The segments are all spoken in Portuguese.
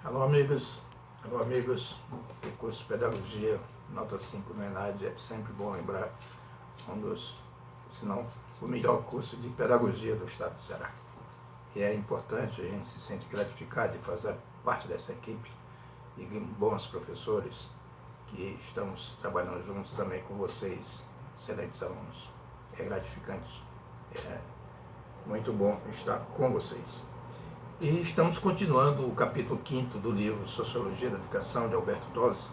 Alô amigos do curso de Pedagogia, nota 5 no ENAD, é sempre bom lembrar, se não o melhor curso de Pedagogia do Estado do Ceará. E é importante, a gente se sente gratificado de fazer parte dessa equipe e bons professores que estamos trabalhando juntos também com vocês, excelentes alunos. É gratificante, é muito bom estar com vocês. E estamos continuando o capítulo 5º do livro Sociologia da Educação, de Alberto Tozzi,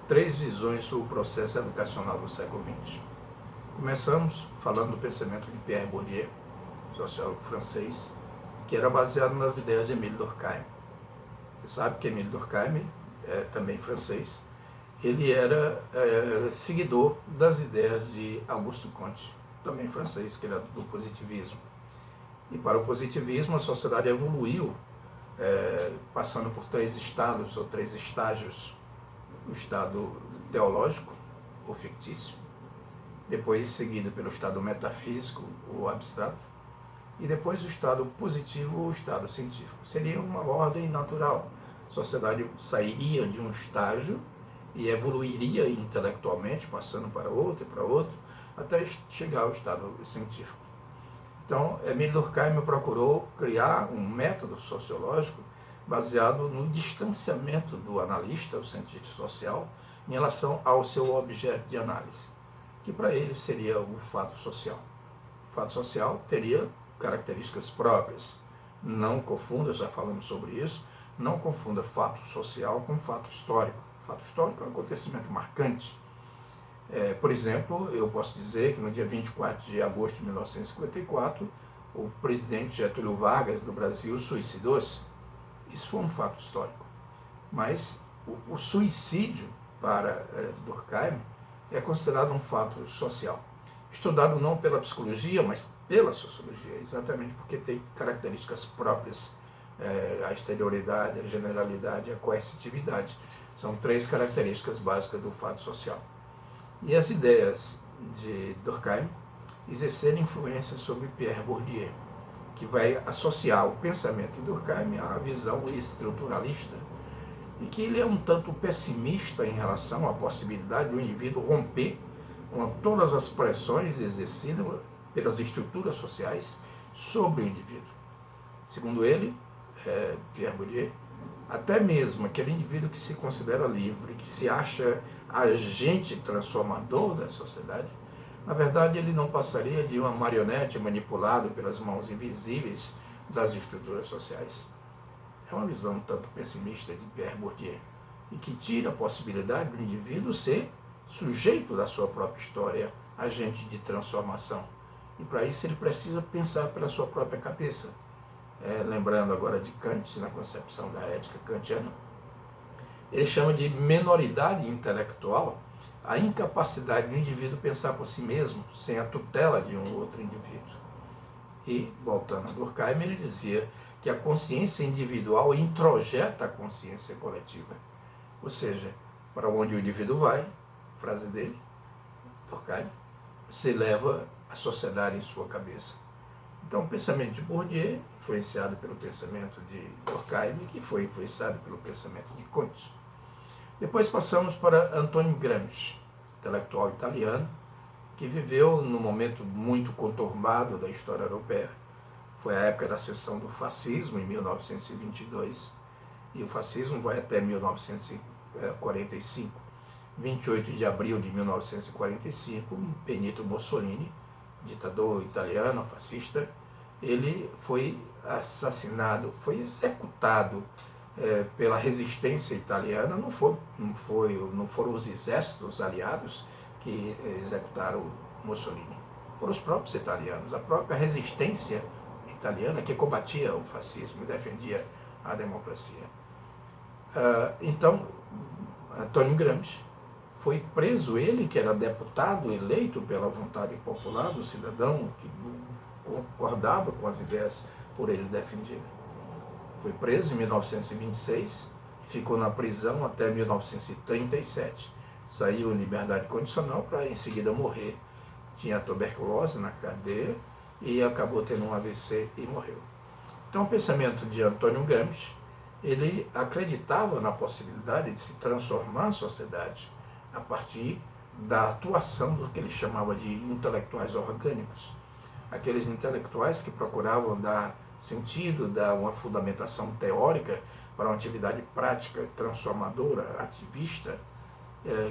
3 visões sobre o processo educacional do século XX. Começamos falando do pensamento de Pierre Bourdieu, sociólogo francês, que era baseado nas ideias de Émile Durkheim. Você sabe que Émile Durkheim é também francês. Ele era seguidor das ideias de Auguste Comte, também francês, que era do positivismo. E para o positivismo, a sociedade evoluiu, passando por 3 estados ou 3 estágios. O estado teológico, ou fictício, depois seguido pelo estado metafísico, ou abstrato, e depois o estado positivo, ou estado científico. Seria uma ordem natural. A sociedade sairia de um estágio e evoluiria intelectualmente, passando para outro, até chegar ao estado científico. Então, Émile Durkheim procurou criar um método sociológico baseado no distanciamento do analista, o cientista social, em relação ao seu objeto de análise, que para ele seria o fato social. O fato social teria características próprias. Não confunda, já falamos sobre isso, não confunda fato social com fato histórico. Fato histórico é um acontecimento marcante. Por exemplo, eu posso dizer que no dia 24 de agosto de 1954, o presidente Getúlio Vargas do Brasil suicidou-se. Isso foi um fato histórico. Mas o suicídio, para Durkheim, é considerado um fato social. Estudado não pela psicologia, mas pela sociologia, exatamente porque tem características próprias, a exterioridade, a generalidade, a coercitividade. São 3 características básicas do fato social. E as ideias de Durkheim exerceram influência sobre Pierre Bourdieu, que vai associar o pensamento de Durkheim à visão estruturalista, e que ele é um tanto pessimista em relação à possibilidade do indivíduo romper com todas as pressões exercidas pelas estruturas sociais sobre o indivíduo. Segundo ele, Pierre Bourdieu, até mesmo aquele indivíduo que se considera livre, que se acha agente transformador da sociedade, na verdade ele não passaria de uma marionete manipulado pelas mãos invisíveis das estruturas sociais. É uma visão tanto pessimista de Pierre Bourdieu, e que tira a possibilidade do indivíduo ser sujeito da sua própria história, agente de transformação. E para isso ele precisa pensar pela sua própria cabeça. Lembrando agora de Kant, na concepção da ética kantiana, ele chama de menoridade intelectual a incapacidade do indivíduo pensar por si mesmo, sem a tutela de um outro indivíduo. E, voltando a Durkheim, ele dizia que a consciência individual introjeta a consciência coletiva. Ou seja, para onde o indivíduo vai, frase dele, Durkheim, se leva a sociedade em sua cabeça. Então, o pensamento de Bourdieu, influenciado pelo pensamento de Durkheim, que foi influenciado pelo pensamento de Comte. Depois passamos para Antonio Gramsci, intelectual italiano, que viveu num momento muito conturbado da história europeia. Foi a época da ascensão do fascismo, em 1922, e o fascismo vai até 1945. 28 de abril de 1945, Benito Mussolini, ditador italiano, fascista, ele foi assassinado, foi executado pela resistência italiana. Não foram os exércitos aliados que executaram Mussolini, foram os próprios italianos, a própria resistência italiana que combatia o fascismo e defendia a democracia. Então, Antonio Gramsci foi preso, ele que era deputado eleito pela vontade popular do cidadão que concordava com as ideias por ele defendidas. Foi preso em 1926, ficou na prisão até 1937. Saiu em liberdade condicional para em seguida morrer. Tinha tuberculose na cadeia e acabou tendo um AVC e morreu. Então o pensamento de Antonio Gramsci ele acreditava na possibilidade de se transformar a sociedade a partir da atuação do que ele chamava de intelectuais orgânicos. Aqueles intelectuais que procuravam dar sentido, dar uma fundamentação teórica para uma atividade prática, transformadora, ativista,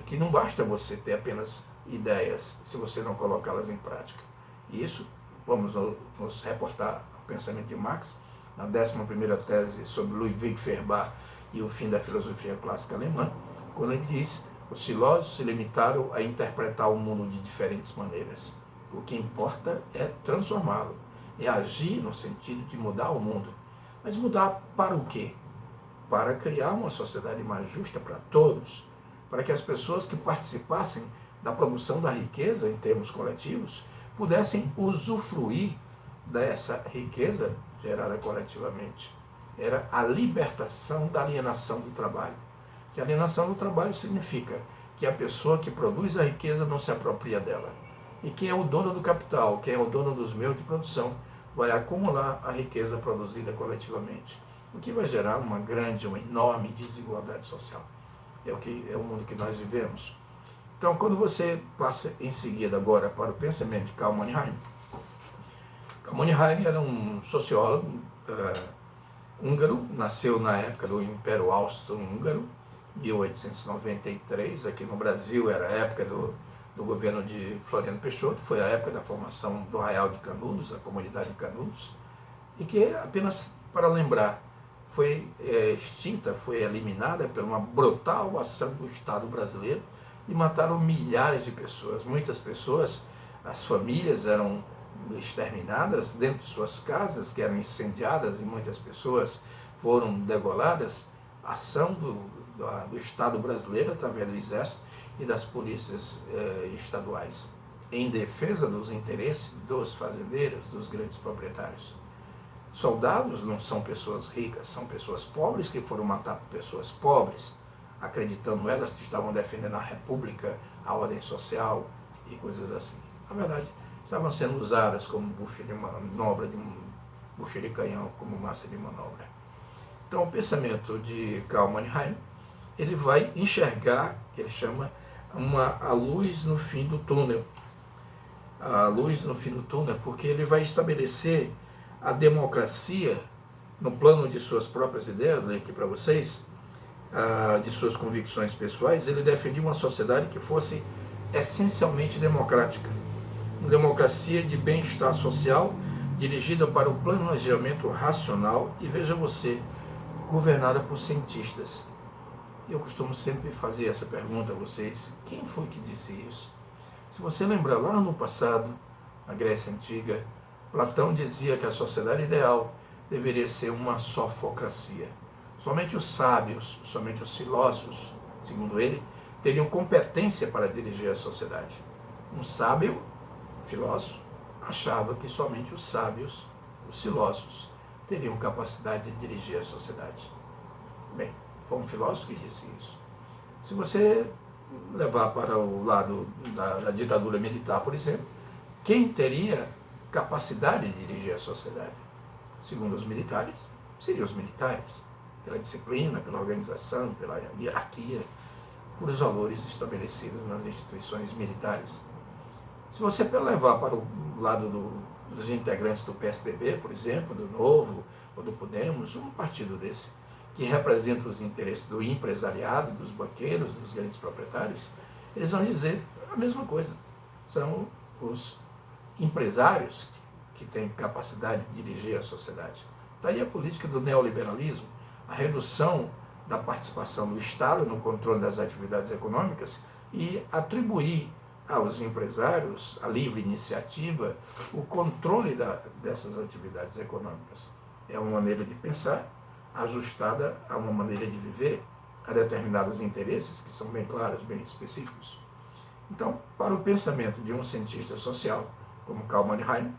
que não basta você ter apenas ideias se você não colocá-las em prática. E isso, vamos nos reportar ao pensamento de Marx, na 11ª tese sobre Ludwig Feuerbach e o fim da filosofia clássica alemã, quando ele diz: os filósofos se limitaram a interpretar o mundo de diferentes maneiras. O que importa é transformá-lo, é agir no sentido de mudar o mundo. Mas mudar para o quê? Para criar uma sociedade mais justa para todos, para que as pessoas que participassem da produção da riqueza em termos coletivos pudessem usufruir dessa riqueza gerada coletivamente. Era a libertação da alienação do trabalho. Que a alienação do trabalho significa que a pessoa que produz a riqueza não se apropria dela. E quem é o dono do capital, quem é o dono dos meios de produção, vai acumular a riqueza produzida coletivamente, o que vai gerar uma enorme desigualdade social. É o mundo que nós vivemos. Então, quando você passa em seguida agora para o pensamento de Karl Mannerheim, Karl Mannerheim era um sociólogo húngaro, nasceu na época do Império Austro-Húngaro, 1893, aqui no Brasil era a época do governo de Floriano Peixoto, foi a época da formação do Arraial de Canudos, a comunidade de Canudos, e que, apenas para lembrar, foi extinta, foi eliminada por uma brutal ação do Estado brasileiro e mataram milhares de pessoas. Muitas pessoas, as famílias eram exterminadas dentro de suas casas, que eram incendiadas, e muitas pessoas foram degoladas. Ação do Estado brasileiro, através do Exército e das polícias estaduais, em defesa dos interesses dos fazendeiros, dos grandes proprietários. Soldados não são pessoas ricas, são pessoas pobres que foram matar pessoas pobres, acreditando elas que estavam defendendo a república, a ordem social e coisas assim. Na verdade, estavam sendo usadas como bucha de manobra, bucha de canhão, como massa de manobra. Então, o pensamento de Karl Mannerheim, ele vai enxergar, que ele chama a luz no fim do túnel. A luz no fim do túnel, porque ele vai estabelecer a democracia no plano de suas próprias ideias, leio aqui para vocês, de suas convicções pessoais. Ele defendia uma sociedade que fosse essencialmente democrática, uma democracia de bem-estar social, dirigida para o planejamento racional e, veja você, governada por cientistas. Eu costumo sempre fazer essa pergunta a vocês: quem foi que disse isso? Se você lembrar, lá no passado, na Grécia Antiga, Platão dizia que a sociedade ideal deveria ser uma sofocracia. Somente os sábios, somente os filósofos, segundo ele, teriam competência para dirigir a sociedade. Um sábio, filósofo, achava que somente os sábios, os filósofos, teriam capacidade de dirigir a sociedade. Bem, foi um filósofo que disse isso. Se você levar para o lado da ditadura militar, por exemplo, quem teria capacidade de dirigir a sociedade? Segundo os militares, seriam os militares, pela disciplina, pela organização, pela hierarquia, por os valores estabelecidos nas instituições militares. Se você levar para o lado dos integrantes do PSDB, por exemplo, do Novo ou do Podemos, um partido desse, que representa os interesses do empresariado, dos banqueiros, dos grandes proprietários, eles vão dizer a mesma coisa. São os empresários que têm capacidade de dirigir a sociedade. Daí a política do neoliberalismo, a redução da participação do Estado no controle das atividades econômicas e atribuir aos empresários a livre iniciativa, o controle dessas atividades econômicas. É uma maneira de pensar ajustada a uma maneira de viver, a determinados interesses que são bem claros, bem específicos. Então, para o pensamento de um cientista social, como Karl Mannerheim,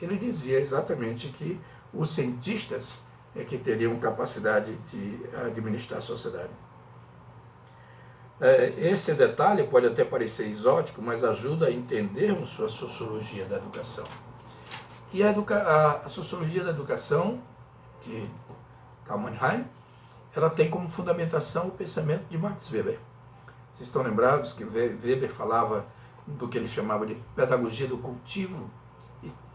ele dizia exatamente que os cientistas é que teriam capacidade de administrar a sociedade. Esse detalhe pode até parecer exótico, mas ajuda a entendermos a sociologia da educação. E a sociologia da educação de Karl Mannerheim, ela tem como fundamentação o pensamento de Max Weber. Vocês estão lembrados que Weber falava do que ele chamava de pedagogia do cultivo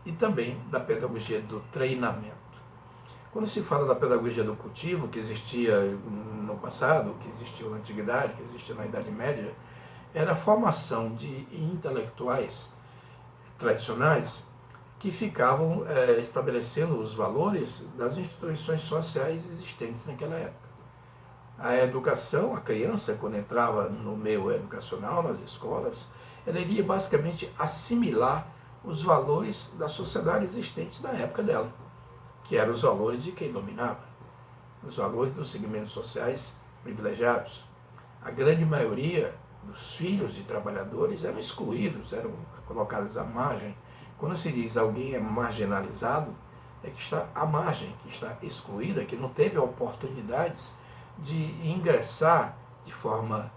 e também da pedagogia do treinamento. Quando se fala da pedagogia do cultivo, que existia no passado, que existiu na Antiguidade, que existiu na Idade Média, era a formação de intelectuais tradicionais que ficavam estabelecendo os valores das instituições sociais existentes naquela época. A educação, a criança, quando entrava no meio educacional, nas escolas, ela iria basicamente assimilar os valores da sociedade existente na época dela, que eram os valores de quem dominava, os valores dos segmentos sociais privilegiados. A grande maioria dos filhos de trabalhadores eram excluídos, eram colocados à margem. Quando se diz alguém é marginalizado, é que está à margem, que está excluída, que não teve oportunidades de ingressar de forma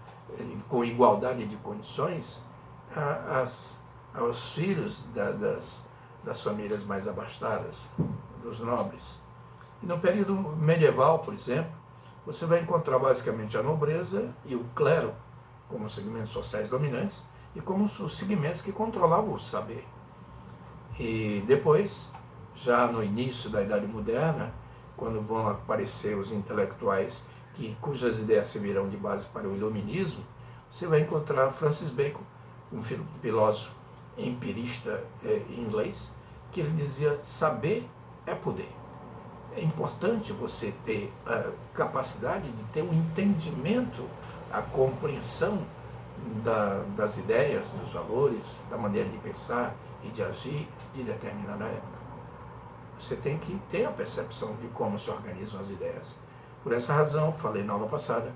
com igualdade de condições aos filhos das famílias mais abastadas, dos nobres. E no período medieval, por exemplo, você vai encontrar basicamente a nobreza e o clero como segmentos sociais dominantes e como os segmentos que controlavam o saber. E depois, já no início da Idade Moderna, quando vão aparecer os intelectuais cujas ideias servirão de base para o iluminismo, você vai encontrar Francis Bacon, um filósofo empirista inglês, que ele dizia: saber é poder. É importante você ter a capacidade de ter um entendimento, a compreensão das ideias, dos valores, da maneira de pensar e de agir de determinada época. Você tem que ter a percepção de como se organizam as ideias. Por essa razão, falei na aula passada,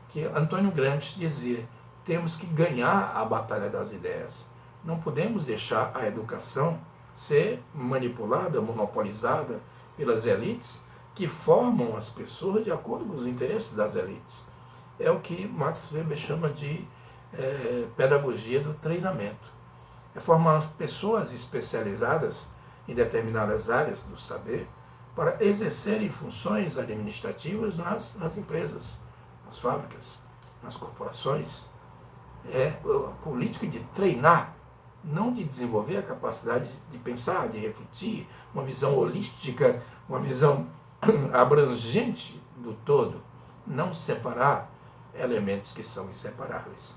que Antônio Gramsci dizia: temos que ganhar a batalha das ideias. Não podemos deixar a educação ser manipulada, monopolizada pelas elites que formam as pessoas de acordo com os interesses das elites. É o que Max Weber chama de pedagogia do treinamento. É formar pessoas especializadas em determinadas áreas do saber para exercerem funções administrativas nas empresas, nas fábricas, nas corporações. É a política de treinar, não de desenvolver a capacidade de pensar, de refletir, uma visão holística, uma visão abrangente do todo, não separar elementos que são inseparáveis.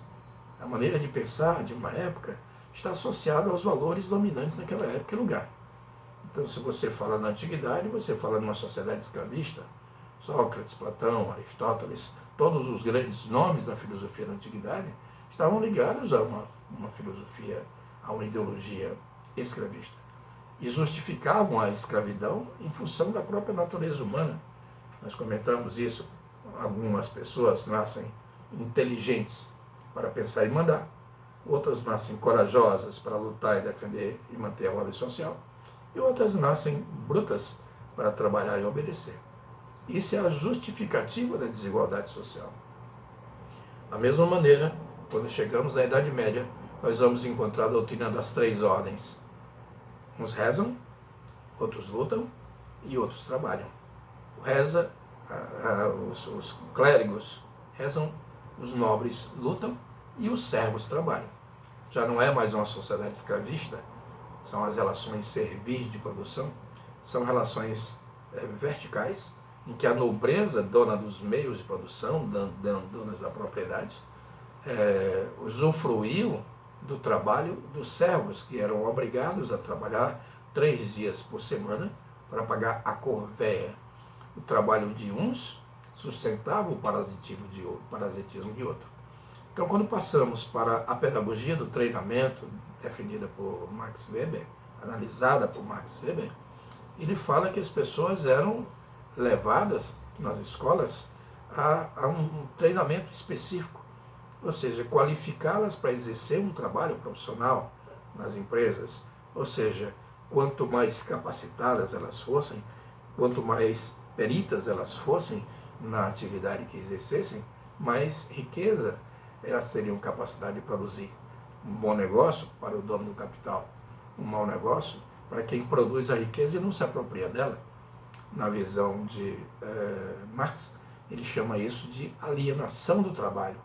A maneira de pensar de uma época está associada aos valores dominantes naquela época e lugar. Então, se você fala na antiguidade, você fala numa sociedade escravista. Sócrates, Platão, Aristóteles, todos os grandes nomes da filosofia da antiguidade estavam ligados a uma filosofia, a uma ideologia escravista. E justificavam a escravidão em função da própria natureza humana. Nós comentamos isso. Algumas pessoas nascem inteligentes para pensar e mandar. Outras nascem corajosas para lutar e defender e manter a ordem social. E outras nascem brutas para trabalhar e obedecer. Isso é a justificativa da desigualdade social. Da mesma maneira, quando chegamos à Idade Média, nós vamos encontrar a doutrina das três ordens. Uns rezam, outros lutam e outros trabalham. Os clérigos rezam, os nobres lutam e os servos trabalham. Já não é mais uma sociedade escravista, são as relações servis de produção, são relações verticais, em que a nobreza, dona dos meios de produção, donas da propriedade, usufruiu do trabalho dos servos, que eram obrigados a trabalhar 3 dias por semana para pagar a corvéia. O trabalho de uns sustentava o parasitismo de outro. Então, quando passamos para a pedagogia do treinamento, definida por Max Weber, analisada por Max Weber, ele fala que as pessoas eram levadas nas escolas a um treinamento específico, ou seja, qualificá-las para exercer um trabalho profissional nas empresas. Ou seja, quanto mais capacitadas elas fossem, quanto mais peritas elas fossem na atividade que exercessem, mais riqueza elas teriam capacidade de produzir. Um bom negócio para o dono do capital, um mau negócio para quem produz a riqueza e não se apropria dela. Na visão de Marx, Ele chama isso de alienação do trabalho.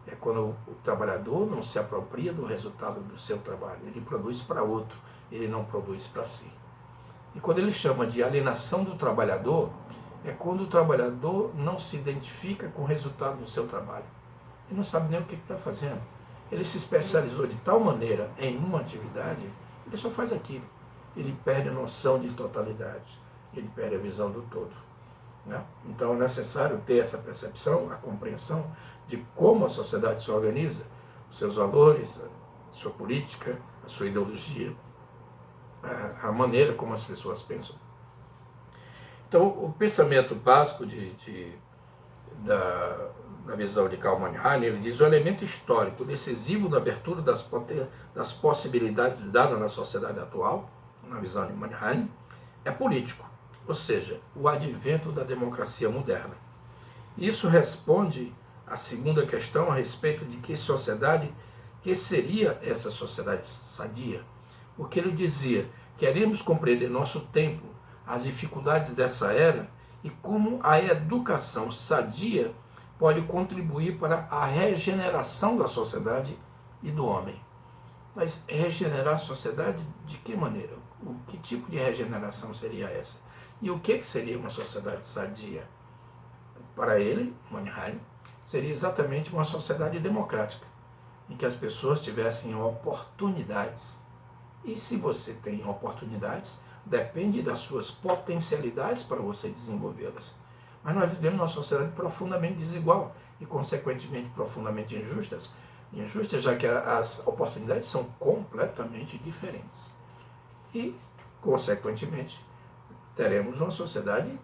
É quando o trabalhador não se apropria do resultado do seu trabalho. Ele produz para outro, ele não produz para si. E quando ele chama de alienação do trabalhador, é quando o trabalhador não se identifica com o resultado do seu trabalho. Ele não sabe nem o que está fazendo. Ele se especializou de tal maneira em uma atividade, ele só faz aquilo. Ele perde a noção de totalidade, ele perde a visão do todo. Né? Então é necessário ter essa percepção, a compreensão de como a sociedade se organiza, os seus valores, a sua política, a sua ideologia, a maneira como as pessoas pensam. Então, o pensamento básico da visão de Karl Mann, ele diz: o elemento histórico decisivo na abertura das possibilidades dadas na sociedade atual, na visão de Mann, é político, ou seja, o advento da democracia moderna. Isso responde à segunda questão a respeito de que seria essa sociedade sadia, porque ele dizia: queremos compreender nosso tempo, as dificuldades dessa era e como a educação sadia pode contribuir para a regeneração da sociedade e do homem. Mas regenerar a sociedade de que maneira? Que tipo de regeneração seria essa? E o que seria uma sociedade sadia? Para ele, Mann, seria exatamente uma sociedade democrática, em que as pessoas tivessem oportunidades. E se você tem oportunidades, depende das suas potencialidades para você desenvolvê-las. Mas nós vivemos numa sociedade profundamente desigual e, consequentemente, profundamente injustas, já que as oportunidades são completamente diferentes. E, consequentemente, teremos uma sociedade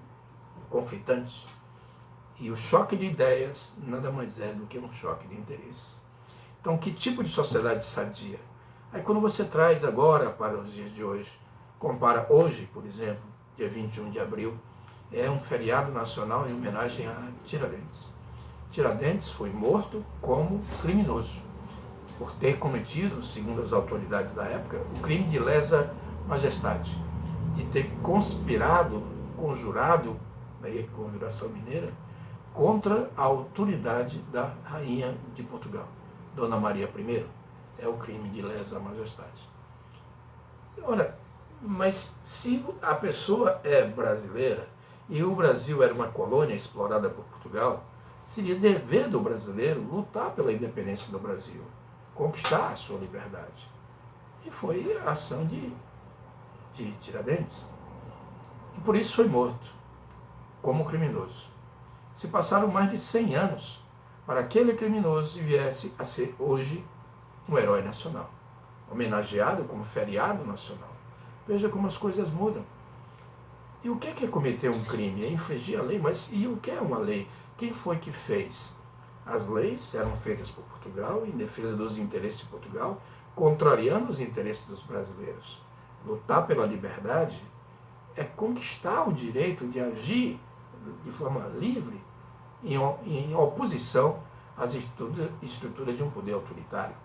conflitante. E o choque de ideias nada mais é do que um choque de interesses. Então, que tipo de sociedade sadia? Aí quando você traz agora para os dias de hoje, compara hoje, por exemplo, dia 21 de abril, é um feriado nacional em homenagem a Tiradentes. Tiradentes foi morto como criminoso, por ter cometido, segundo as autoridades da época, o crime de lesa majestade, de ter conjurado, daí conjuração mineira, contra a autoridade da rainha de Portugal, Dona Maria I. É o crime de lesa majestade. Ora, mas se a pessoa é brasileira e o Brasil era uma colônia explorada por Portugal, seria dever do brasileiro lutar pela independência do Brasil, conquistar a sua liberdade. E foi a ação de Tiradentes. E por isso foi morto, como criminoso. Se passaram mais de 100 anos para aquele criminoso viesse a ser hoje um herói nacional, homenageado como feriado nacional. Veja como as coisas mudam. E o que é cometer um crime? É infringir a lei, mas e o que é uma lei? Quem foi que fez? As leis eram feitas por Portugal em defesa dos interesses de Portugal, contrariando os interesses dos brasileiros. Lutar pela liberdade é conquistar o direito de agir de forma livre em oposição às estruturas de um poder autoritário.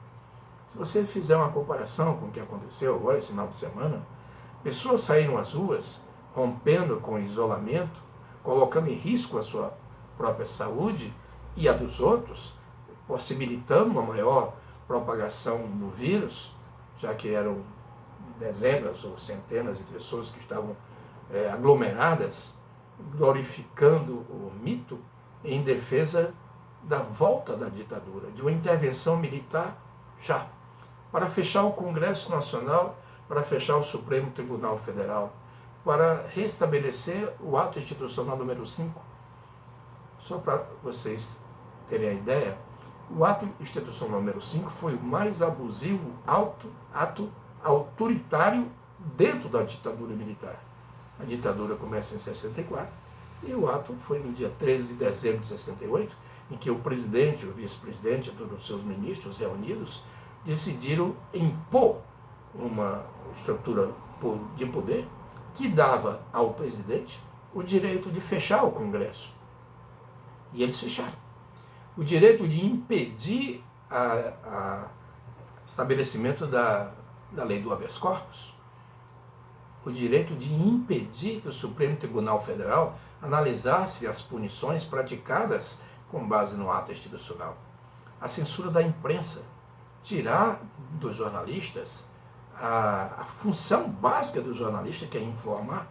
Se você fizer uma comparação com o que aconteceu agora esse final de semana, pessoas saíram às ruas rompendo com o isolamento, colocando em risco a sua própria saúde e a dos outros, possibilitando uma maior propagação do vírus, já que eram dezenas ou centenas de pessoas que estavam aglomeradas, glorificando o mito em defesa da volta da ditadura, de uma intervenção militar já, para fechar o Congresso Nacional, para fechar o Supremo Tribunal Federal, para restabelecer o ato institucional número 5. Só para vocês terem a ideia, o ato institucional número 5 foi o mais abusivo ato autoritário dentro da ditadura militar. A ditadura começa em 64 e o ato foi no dia 13 de dezembro de 68, em que o presidente, o vice-presidente e todos os seus ministros reunidos decidiram impor uma estrutura de poder que dava ao presidente o direito de fechar o Congresso. E eles fecharam. O direito de impedir o estabelecimento da lei do habeas corpus. O direito de impedir que o Supremo Tribunal Federal analisasse as punições praticadas com base no ato institucional. A censura da imprensa, tirar dos jornalistas a função básica do jornalista, que é informar.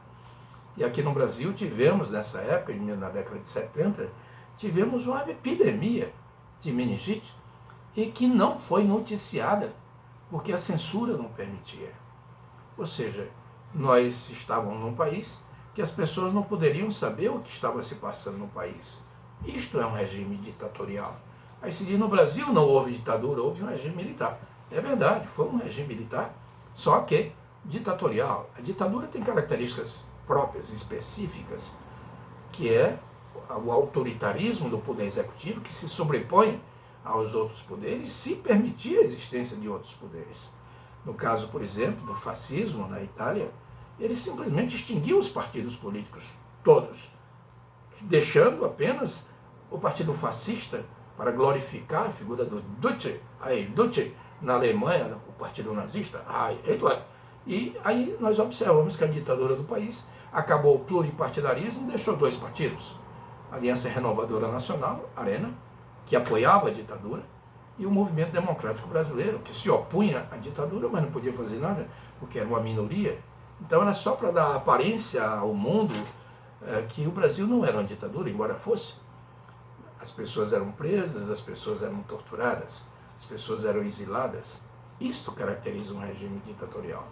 E aqui no Brasil tivemos, nessa época, na década de 70, tivemos uma epidemia de meningite e que não foi noticiada, porque a censura não permitia. Ou seja, nós estávamos num país que as pessoas não poderiam saber o que estava se passando no país. Isto é um regime ditatorial. Aí se diz, no Brasil não houve ditadura, houve um regime militar. É verdade, foi um regime militar, só que ditatorial. A ditadura tem características próprias, específicas, que é o autoritarismo do poder executivo, que se sobrepõe aos outros poderes, se permitir a existência de outros poderes. No caso, por exemplo, do fascismo na Itália, ele simplesmente extinguiu os partidos políticos todos, deixando apenas o partido fascista para glorificar a figura do Duce, Duce na Alemanha, o partido nazista, Hitler. E aí nós observamos que a ditadura do país acabou o pluripartidarismo e deixou dois partidos. A Aliança Renovadora Nacional, Arena, que apoiava a ditadura, e o Movimento Democrático Brasileiro, que se opunha à ditadura, mas não podia fazer nada, porque era uma minoria. Então era só para dar aparência ao mundo que o Brasil não era uma ditadura, embora fosse. As pessoas eram presas, as pessoas eram torturadas, as pessoas eram exiladas. Isso caracteriza um regime ditatorial.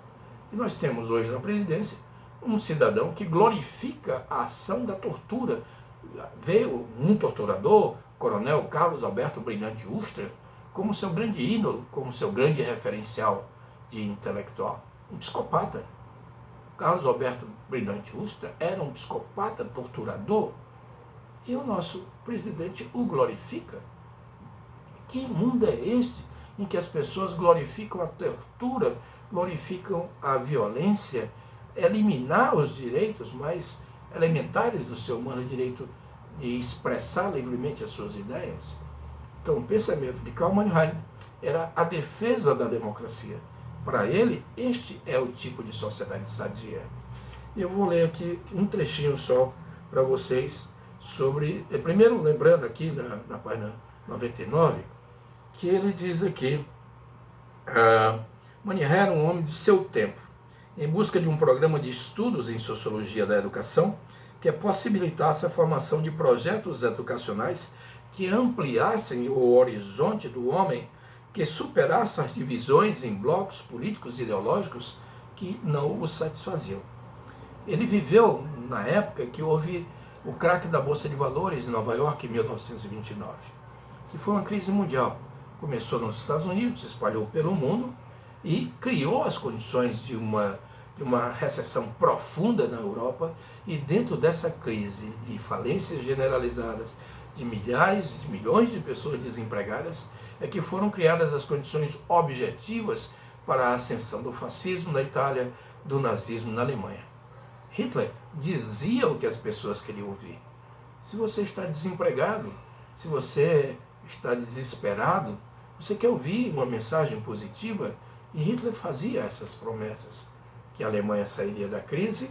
E nós temos hoje na presidência um cidadão que glorifica a ação da tortura. Veio um torturador, Coronel Carlos Alberto Brilhante Ustra, como seu grande ídolo, como seu grande referencial de intelectual. Um psicopata. Carlos Alberto Brilhante Ustra era um psicopata, torturador, e o nosso presidente o glorifica. Que mundo é esse em que as pessoas glorificam a tortura, glorificam a violência, eliminar os direitos mais elementares do ser humano, o direito de expressar livremente as suas ideias? Então, o pensamento de Karl Mannerheim era a defesa da democracia. Para ele, este é o tipo de sociedade sadia. E eu vou ler aqui um trechinho só para vocês sobre... Primeiro, lembrando aqui na página 99, que ele diz aqui, Mannerheim era um homem de seu tempo, em busca de um programa de estudos em sociologia da educação que possibilitasse a formação de projetos educacionais que ampliassem o horizonte do homem, que superasse as divisões em blocos políticos e ideológicos que não o satisfaziam. Ele viveu na época que houve o craque da Bolsa de Valores em Nova York em 1929, que foi uma crise mundial. Começou nos Estados Unidos, se espalhou pelo mundo e criou as condições de uma recessão profunda na Europa, e dentro dessa crise de falências generalizadas, de milhares, de milhões de pessoas desempregadas, é que foram criadas as condições objetivas para a ascensão do fascismo na Itália, do nazismo na Alemanha. Hitler dizia o que as pessoas queriam ouvir. Se você está desempregado, se você está desesperado, você quer ouvir uma mensagem positiva? E Hitler fazia essas promessas, que a Alemanha sairia da crise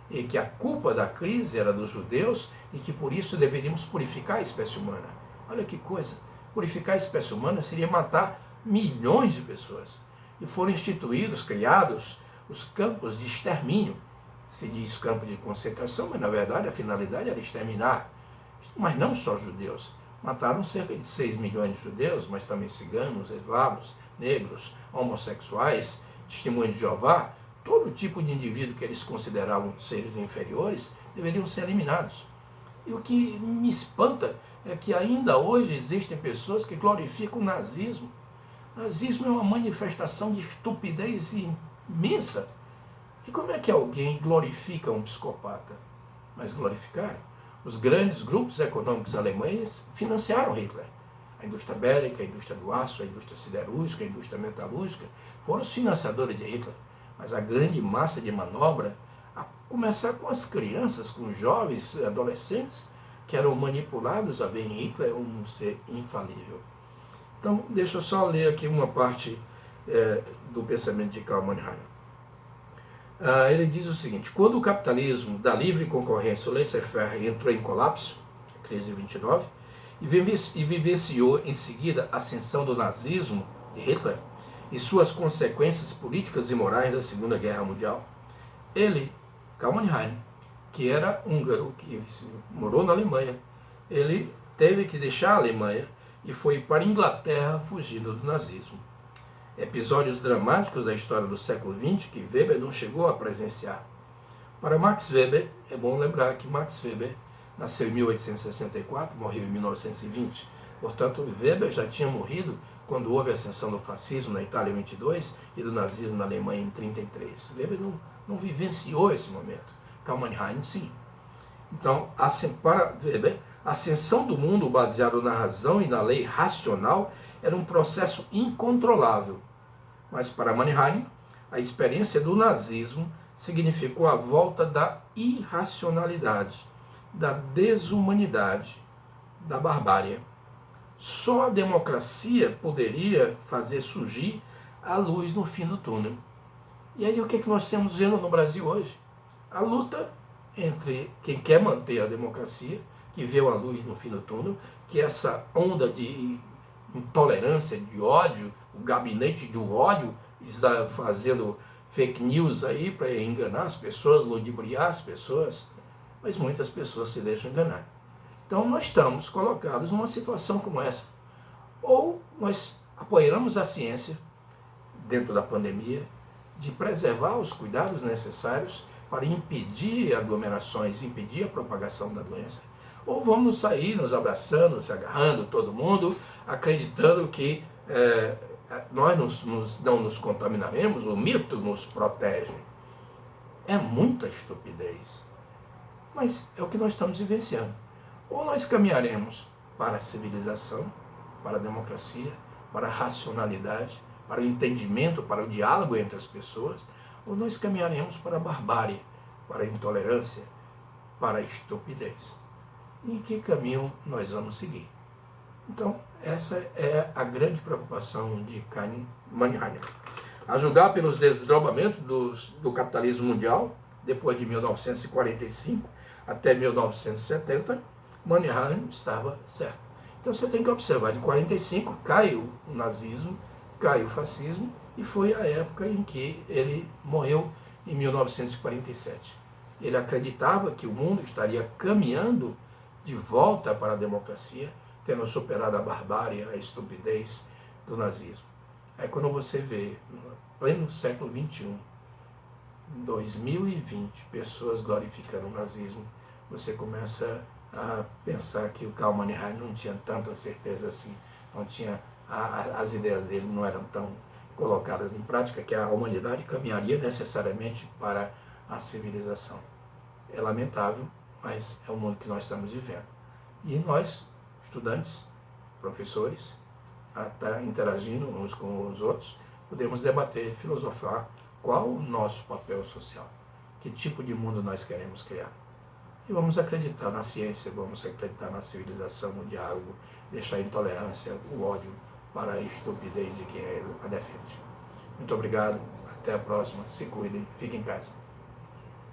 e que a culpa da crise era dos judeus e que por isso deveríamos purificar a espécie humana. Olha que coisa, purificar a espécie humana seria matar milhões de pessoas. E foram instituídos, criados, os campos de extermínio. Se diz campo de concentração, mas na verdade a finalidade era exterminar. Mas não só judeus. Mataram cerca de 6 milhões de judeus, mas também ciganos, eslavos, negros, homossexuais, testemunhos de Jeová. Todo tipo de indivíduo que eles consideravam seres inferiores deveriam ser eliminados. E o que me espanta é que ainda hoje existem pessoas que glorificam o nazismo. O nazismo é uma manifestação de estupidez imensa. E como é que alguém glorifica um psicopata? Mas glorificaram. Os grandes grupos econômicos alemães financiaram Hitler. A indústria bélica, a indústria do aço, a indústria siderúrgica, a indústria metalúrgica foram os financiadores de Hitler. Mas a grande massa de manobra, a começar com as crianças, com os jovens, adolescentes, que eram manipulados a ver em Hitler um ser infalível. Então, deixa eu só ler aqui uma parte do pensamento de Karl Mannerheim. Ele diz o seguinte: quando o capitalismo da livre concorrência, o laissez-faire, entrou em colapso, crise de 29, e vivenciou em seguida a ascensão do nazismo de Hitler e suas consequências políticas e morais da Segunda Guerra Mundial, ele, Karl Mannerheim, que era húngaro, que morou na Alemanha, ele teve que deixar a Alemanha e foi para a Inglaterra fugindo do nazismo. Episódios dramáticos da história do século XX que Weber não chegou a presenciar. Para Max Weber, é bom lembrar que Max Weber nasceu em 1864, morreu em 1920. Portanto, Weber já tinha morrido quando houve a ascensão do fascismo na Itália em 22 e do nazismo na Alemanha em 33. Weber não vivenciou esse momento. Karl Mannerheim, sim. Então, para Weber, a ascensão do mundo baseado na razão e na lei racional era um processo incontrolável. Mas para Mannerheim, a experiência do nazismo significou a volta da irracionalidade, da desumanidade, da barbárie. Só a democracia poderia fazer surgir a luz no fim do túnel. E aí o que nós estamos vendo no Brasil hoje? A luta entre quem quer manter a democracia, que vê uma luz no fim do túnel, que essa onda de intolerância, de ódio, o gabinete do ódio está fazendo fake news aí para enganar as pessoas, ludibriar as pessoas, mas muitas pessoas se deixam enganar. Então nós estamos colocados numa situação como essa. Ou nós apoiamos a ciência, dentro da pandemia, de preservar os cuidados necessários para impedir aglomerações, impedir a propagação da doença. Ou vamos sair nos abraçando, se agarrando todo mundo, acreditando que nós não nos contaminaremos, o mito nos protege. É muita estupidez. Mas é o que nós estamos vivenciando. Ou nós caminharemos para a civilização, para a democracia, para a racionalidade, para o entendimento, para o diálogo entre as pessoas, ou nós caminharemos para a barbárie, para a intolerância, para a estupidez. E que caminho nós vamos seguir? Então, essa é a grande preocupação de Karl Mannerheim. A julgar pelos desdobramentos do capitalismo mundial, depois de 1945 até 1970, Mannerheim estava certo. Então você tem que observar, de 45 cai o nazismo, cai o fascismo, e foi a época em que ele morreu em 1947. Ele acreditava que o mundo estaria caminhando de volta para a democracia, tendo superado a barbárie, a estupidez do nazismo. Aí quando você vê, no pleno século XXI, 2020, pessoas glorificando o nazismo, você começa a pensar que o Karl Mannerheim não tinha tanta certeza assim, não tinha, as ideias dele não eram tão colocadas em prática, que a humanidade caminharia necessariamente para a civilização. É lamentável, mas é o mundo que nós estamos vivendo. E nós, estudantes, professores, até interagindo uns com os outros, podemos debater, filosofar qual o nosso papel social, que tipo de mundo nós queremos criar. E vamos acreditar na ciência, vamos acreditar na civilização, no diálogo, deixar a intolerância, o ódio para a estupidez de quem a defende. Muito obrigado, até a próxima, se cuidem, fiquem em casa.